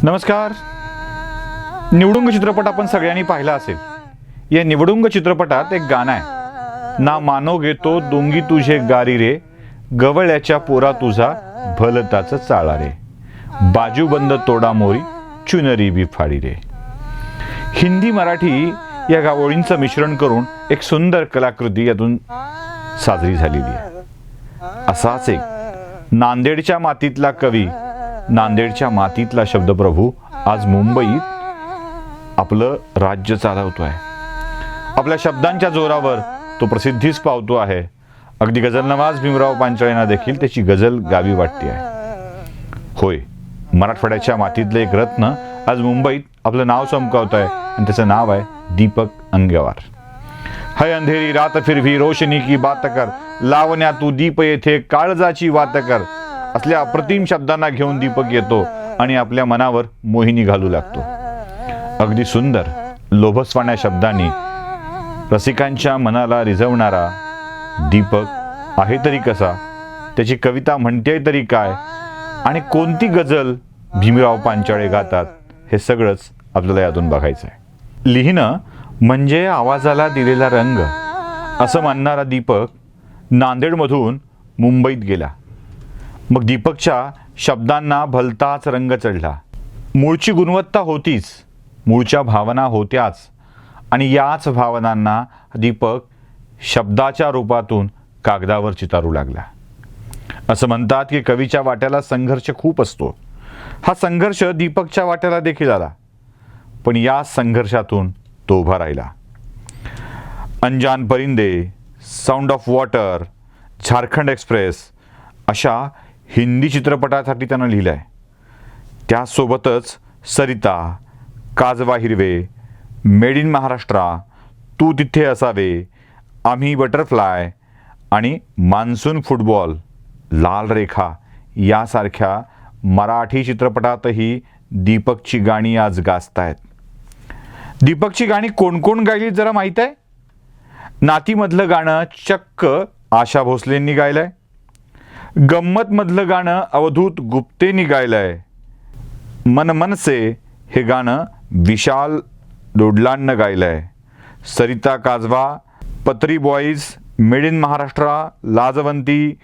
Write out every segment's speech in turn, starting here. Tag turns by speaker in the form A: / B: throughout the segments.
A: नमस्कार. निवडुंग चित्रपट आपण सगळ्यांनी पाहिला असेल. या निवडुंग चित्रपटात एक गाणं आहे, ना मानो घेतो दोंगी तुझे गारी रे, गवळ्याच्या पोरा तुझा भलताच चाळा रे, बाजूबंद तोडा मोरी चुनरी बी फाडी रे. हिंदी मराठी या ओळींचं मिश्रण करून एक सुंदर कलाकृती यातून साजरी झालेली आहे. असाच एक नांदेडच्या मातीतला कवी, नांदेडच्या मातीतला शब्दप्रभू आज मुंबईत आपलं राज्य चालवतो आहे. आपल्या शब्दांच्या जोरावर तो प्रसिद्धीस पावतो आहे. अगदी गझलनवाज भीमराव पांचाळेंना देखील त्याची गझल गावी वाटते आहे. होय, मराठवाड्याच्या मातीतले एक रत्न आज मुंबईत आपलं नाव चमकावत आहे आणि त्याचं नाव आहे दीपक अंगेवार. है अंधेरी रात फिर भी रोशनी की बात कर, लावण्या तू दीप येथे काळजाची वात कर. असल्या अप्रतिम शब्दांना घेऊन दीपक येतो आणि आपल्या मनावर मोहिनी घालू लागतो. अगदी सुंदर लोभसवाण्या शब्दांनी रसिकांच्या मनाला रिझवणारा दीपक आहे तरी कसा, त्याची कविता म्हणते तरी काय आणि कोणती गझल भीमराव पांचाळे गातात, हे सगळंच आपल्याला यातून बघायचं आहे. लिहिणं म्हणजे आवाजाला दिलेला रंग असं मानणारा दीपक नांदेडमधून मुंबईत गेला. मग दीपकच्या शब्दांना भलताच रंग चढला. मूळची गुणवत्ता होतीच, मूळच्या भावना होत्याच आणि याच भावनांना दीपक शब्दाच्या रूपातून कागदावर चितारू लागला. असं म्हणतात की कवीच्या वाट्याला संघर्ष खूप असतो. हा संघर्ष दीपकच्या वाट्याला देखील आला, पण या संघर्षातून तो उभा राहिला. अनजान परिंदे, sound of water, Jharkhand express अशा हिंदी चित्रपटासाठी त्यानं लिहिलं आहे. त्यासोबतच सरिता, काजवा हिरवे, मेड इन महाराष्ट्र, तू तिथे असावे, आम्ही बटरफ्लाय आणि मान्सून फुटबॉल, लाल रेखा यासारख्या मराठी चित्रपटातही दीपकची गाणी आज गाजतायत. दीपकची गाणी कोण कोण गायली जरा माहीत आहे? नातीमधलं गाणं चक्क आशा भोसलेंनी गायलंय. गम्मतमधलं गाणं अवधूत गुप्तेंनी गायलंय. मन मन से हे गाणं विशाल डोडलांनं गायलंय. सरिता, काजवा, पत्री boys, made in Maharashtra, Lajwanti,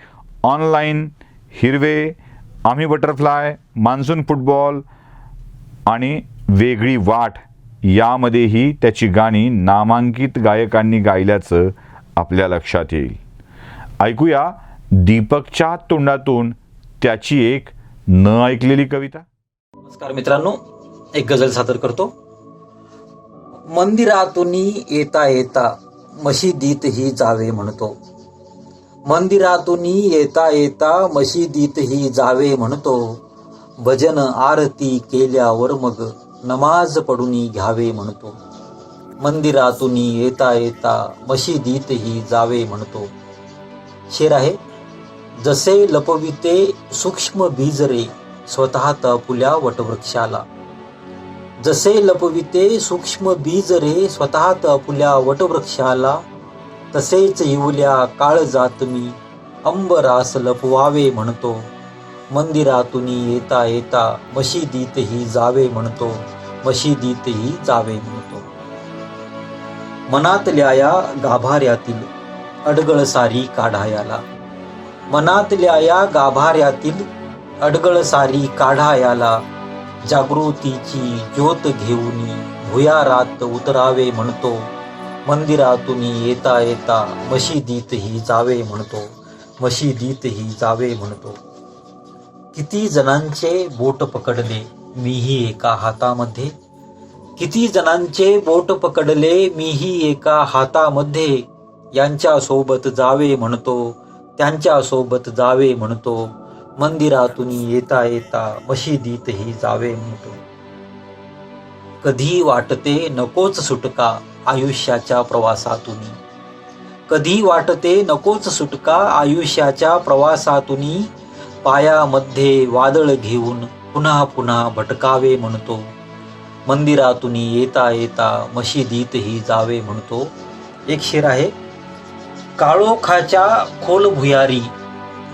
A: online, हिरवे, आम्ही बटरफ्लाय, मान्सून फुटबॉल आणि वेगळी वाट यामध्येही त्याची गाणी नामांकित गायकांनी गायल्याचं आपल्या लक्षात येईल. ऐकूया दीपकच्या तोंडातून त्याची एक न ऐकलेली कविता.
B: नमस्कार मित्रांनो, एक गझल सादर करतो. मंदिरातून येता येता मशिदीतही जावे म्हणतो, मंदिरातून येता येता मशिदीतही जावे म्हणतो, भजन आरती केल्यावर मग नमाज पडून घ्यावे म्हणतो, मंदिरातून येता येता मशिदीतही जावे म्हणतो. शेर आहे. जसे लपविते सूक्ष्म बीज रे स्वतः फुल्या वटवृक्षाला, जसे लपविते सूक्ष्म बीज रे स्वतः फुल्या वटवृक्षाला, तसेच येऊल्या काळजात मी अंबरास लपवावे म्हणतो, मंदिरातून येता येता मशिदीतही जावे म्हणतो, मशिदीतही जावे म्हणतो. मनातल्या या गाभाऱ्यातील अडगळ सारी काढायाला, मनातल्या या गाभाऱ्यातील अडगळ सारी काढायाला, जागृतीची ज्योत घेऊन भुयारात उतरावे म्हणतो, मंदिरातून येता येता मशिदीतही जावे म्हणतो, मशिदीतही जावे म्हणतो. किती जणांचे बोट पकडले मीही एका हातामध्ये, किती जणांचे बोट पकडले मीही एका हातामध्ये, यांच्या सोबत जावे म्हणतो, त्यांच्या सोबत जावे म्हणतो, मंदिरातून येता येता मशिदीतही जावे म्हणतो. कधी वाटते नकोच सुटका आयुष्याच्या प्रवासातून, कधी वाटते नकोच सुटका आयुष्याच्या प्रवासातून, पायामध्ये वादळ घेऊन पुन्हा पुन्हा भटकावे म्हणतो, मंदिरातून येता येता मशिदीतही जावे म्हणतो. एक शेर आहे. काळोखाच्या खोल भुयारी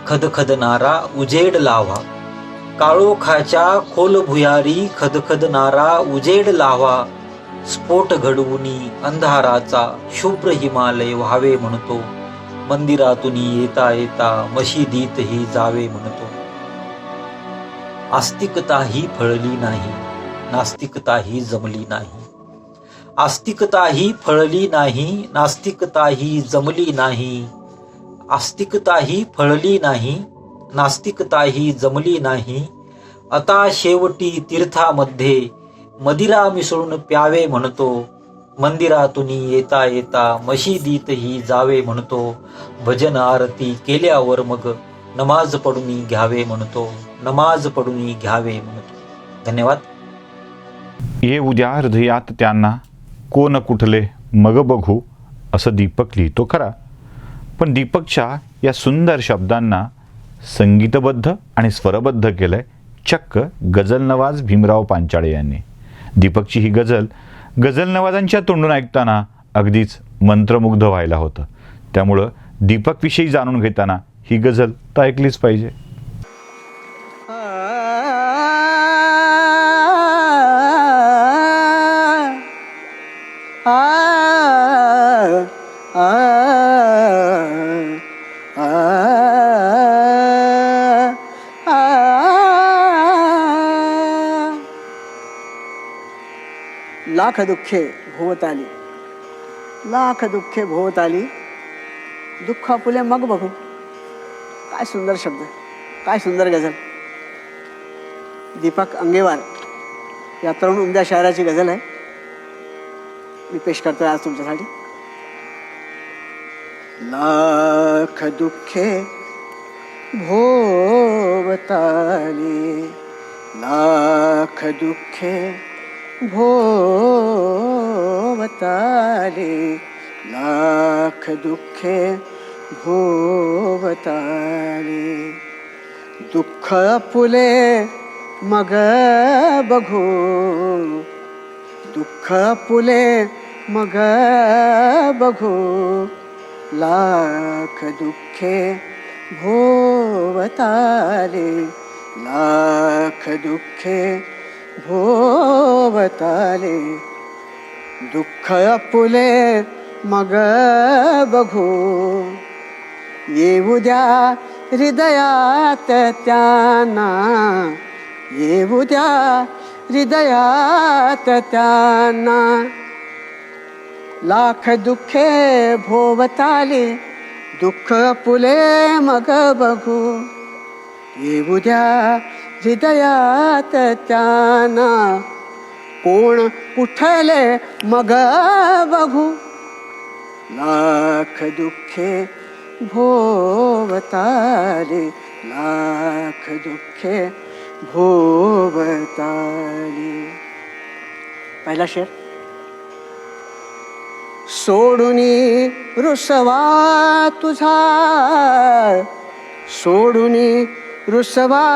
B: खदखदणारा उजेड लावा, काळोखाच्या खोल भुयारी खदखदणारा उजेड लावा, स्फोट घडवुनी अंधाराचा शुभ्र हिमालय व्हावे म्हणतो, मंदिरातून येता येता मशिदीतही जावे म्हणतो. आस्तिकताही फळली नाही, नास्तिकताही जमली नाही. आस्तिकताही फळली नाही, नास्तिकताही जमली नाही. आस्तिकताही फळली नाही, नास्तिकताही जमली नाही. आता शेवटी तीर्थामध्ये मदिरा मिसळून प्यावे म्हणतो, मंदिरातून येता येता मशिदीतही जावे म्हणतो. भजन आरती केल्यावर मग नमाज पडून घ्यावे म्हणतो, नमाज पडून घ्यावे म्हणतो. धन्यवाद.
A: ये उद्या हृदयात त्यांना कोण कुठले मग बघू, असं दीपक लिहितो खरा, पण दीपकच्या या सुंदर शब्दांना संगीतबद्ध आणि स्वरबद्ध केलंय चक्क गझलनवाज भीमराव पांचाळे यांनी. दीपकची ही गझलनवाजांच्या तोंडून ऐकताना अगदीच मंत्रमुग्ध व्हायला होतं. त्यामुळं दीपकविषयी जाणून घेताना ही गझल तर ऐकलीच पाहिजे.
C: लाख दुःखे भोवताली, लाख दुःखे भोवताली, दुःख आपुले मग बघू. काय सुंदर शब्द, काय सुंदर गझल. दीपक अंगेवार या तरुण उमद्या शायराची गझल आहे, मी पेश करतोय आज तुमच्यासाठी. लाख दुःखे भोवताली, लाख दुःखे भोवताली, लाख दुःखे भोवताली. दुःख आपुले मग बघू, दुःख आपुले मग बघू. लाख दुःखे भोवताली, लाख दुःखे भोवताली. दुःख आपुले मग बघू, येऊ द्या हृदयात त्यांना, येऊ द्या हृदयात त्यांना. लाख दुःखे भोवताली, दुःख आपुले मग बघू. येऊ द्या हृदयात त्यांना, कोण कुठले मग बघू. लाख दुःखे भोवताली, लाख दुःखे भोवताली. पहिला शेर. सोडूनी रुसवा तुझा, सोडूनी रुसवा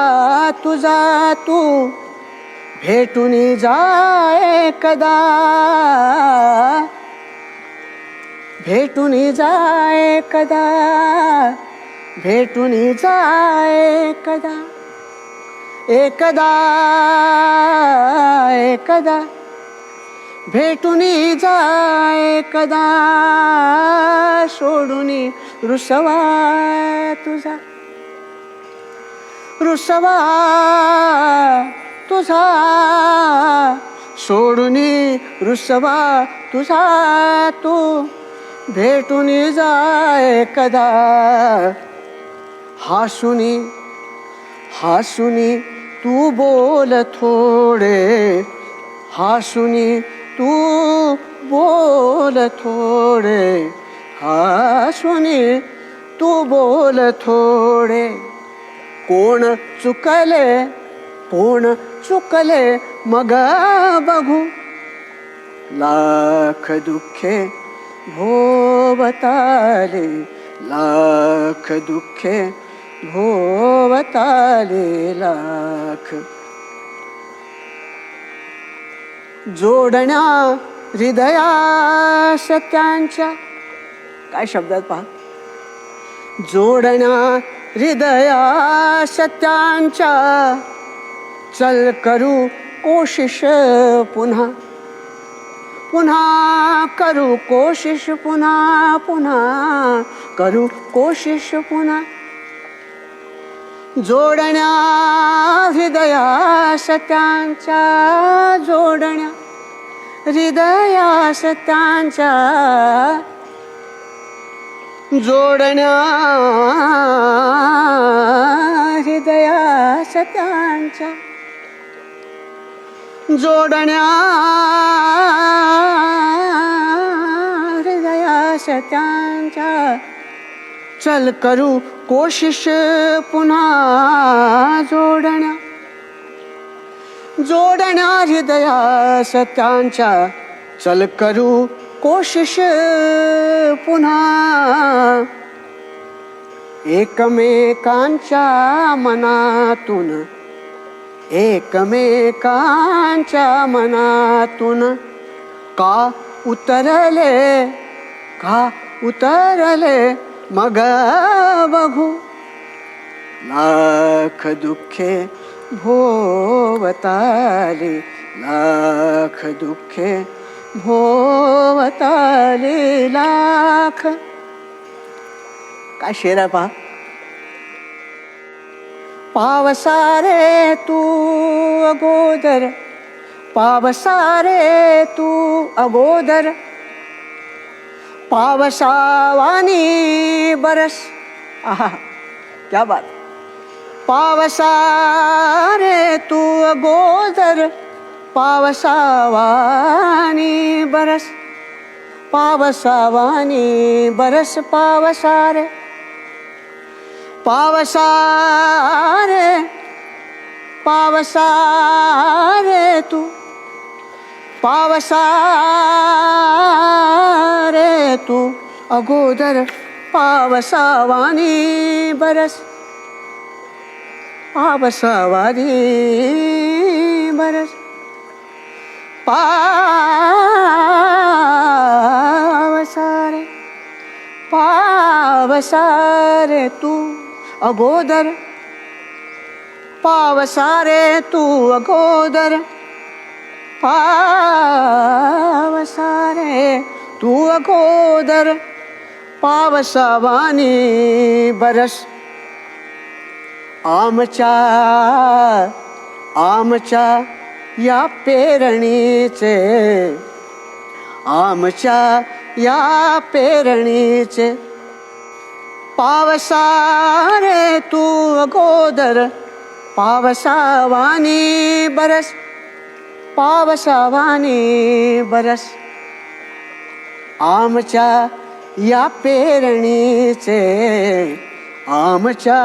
C: तुझा तू, भेटूनी जाय कदा, भेटूनी जाय कदा, भेटूनी जाय कदा. एकदा एकदा भेटूनी जाय कदा, सोडूनी रुसवा तुझा, रुसवा तुझा, सोडूनी रुसवा तुझा तू, भेटूनी जाय कदा. हासुनी हासुनी तू बोल थोडे, हासुनी तू बोल थोडे, हासुनी तू बोल थोडे. कोण चुकले, कोण चुकले मग बघू. लाख दुःखे भोवताली, लाख दुःखे भोवताली. लाख जोडण्या हृदयास त्यांच्या, काय शब्दात पहा. जोडण्या हृदयास त्यांच्या, चल करू कोशिश पुन्हा पुन्हा करू कोशिश पुन्हा पुन्हा करू कोशिश पुन्हा जोडण्या हृदयास त्यांच्या जोडण्या हृदयास त्यांच्या जोडण्या हृदयास त्यांच्या जोडण्या हृदयास त्यांच्या चल करू कोशिश पुन्हा जोडण्या जोडण्या हृदयास त्यांच्या चल करू कोशिश पुन्हा एकमेकांच्या मनातून एकमेकांच्या मनातून का उतरले मग बघू लाख दुःखे भोवताली लाख दुःखे भोवताली लाख. काय शेर आहे पहा. पावसारे तू अगोदर पावसारे तू अगोदर पावसावानी बरस. आहा क्या बात. पावसारे तू अगोदर पावसावानी बरस पावसावानी बरस पावसारे पावसारे पावसारे तू पावसारे तू अगोदर पावसावानी बरस पावसावानी बरस पावसारे पावसारे तू अगोदर पावसारे तू अगोदर पावसारे तू अगोदर पावसावानी बरस. आमच्या या पेरणीचे आमच्या या पेरणीचे पावसारे तू अगोदर पावसावानी बरस पावसावानी बरस. आमच्या या पेरणीचे आमच्या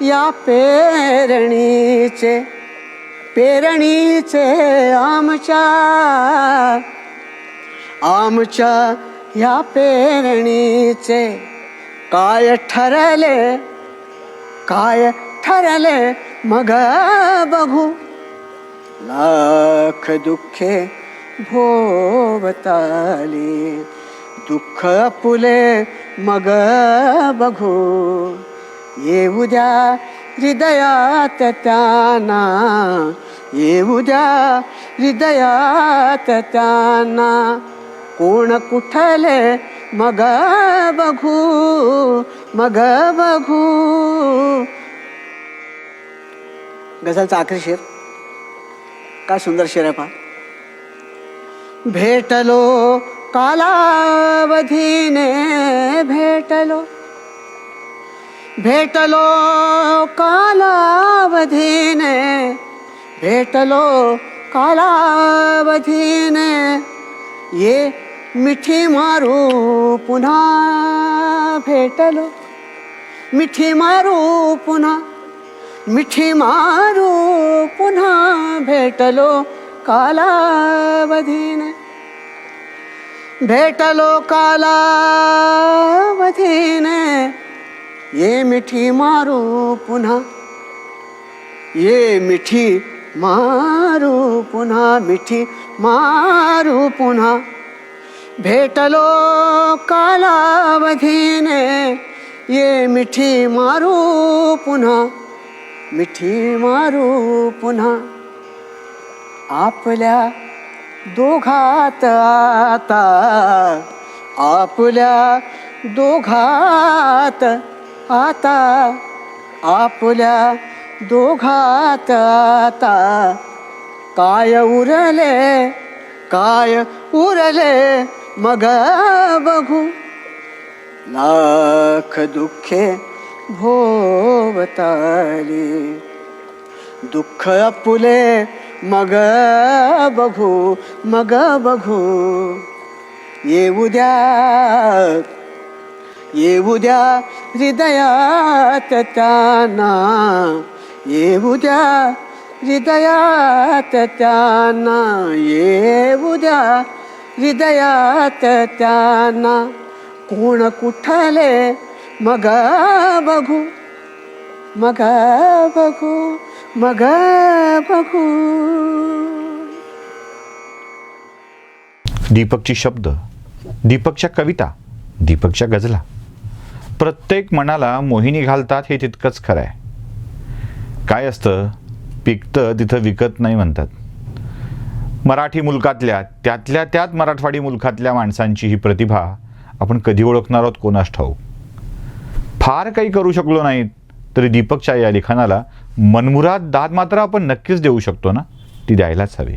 C: या पेरणीचे आमच्या या पेरणीचे काय ठरले मग बघू लाख दुःखे भोवताली दुःख पुले मग बघू येऊ द्या हृदयात त्यांना येऊ द्या हृदयात त्यांना कोण कुठले मग बघू गझलचा आखरी शेर. काय सुंदर शेर आहे पहा. भेटलो कालावधीने भेटलो कालावधीने भेटलो कालावधीने ये मिठी मारू पुन्हा भेटलो मिठी मारू पुन्हा भेटलो कालावधीने भेटलो कालावधीने ये मिठी मारू पुन्हा ये मिठी मारू पुन्हा भेटलो कालावधीने ये मिठी मारू पुन्हा मिठी मारू पुन्हा आपल्या दोघात आता, आपल्या दोघात आता, आपल्या दोघात आता. काय उरले, काय उरले मग बघू, लाख दुःखे भोवताली. दुःख आपुले मग बघू, मग बघू. येऊ द्या, येऊ द्या हृदयात त्यांना, येऊ द्या हृदयात त्यांना, येऊ द्या हृदयात त्यांना. कोण कुठले मग बघू, मग बघू, मग बघू.
A: दीपकची शब्द, दीपकच्या कविता, दीपकच्या गझला प्रत्येक मनाला मोहिनी घालतात हे तितकंच खरं आहे. काय असतं, पिकतं तिथं विकत नाही म्हणतात. मराठी मुलकातल्या, त्यातल्या त्यात मराठवाडी मुलखातल्या माणसांची ही प्रतिभा आपण कधी ओळखणार आहोत कोणास ठाऊक. फार काही करू शकलो नाहीत तरी दीपकच्या या लिखाणाला मनमुराद दाद मात्र आपण नक्कीच देऊ शकतो ना, ती द्यायलाच हवी.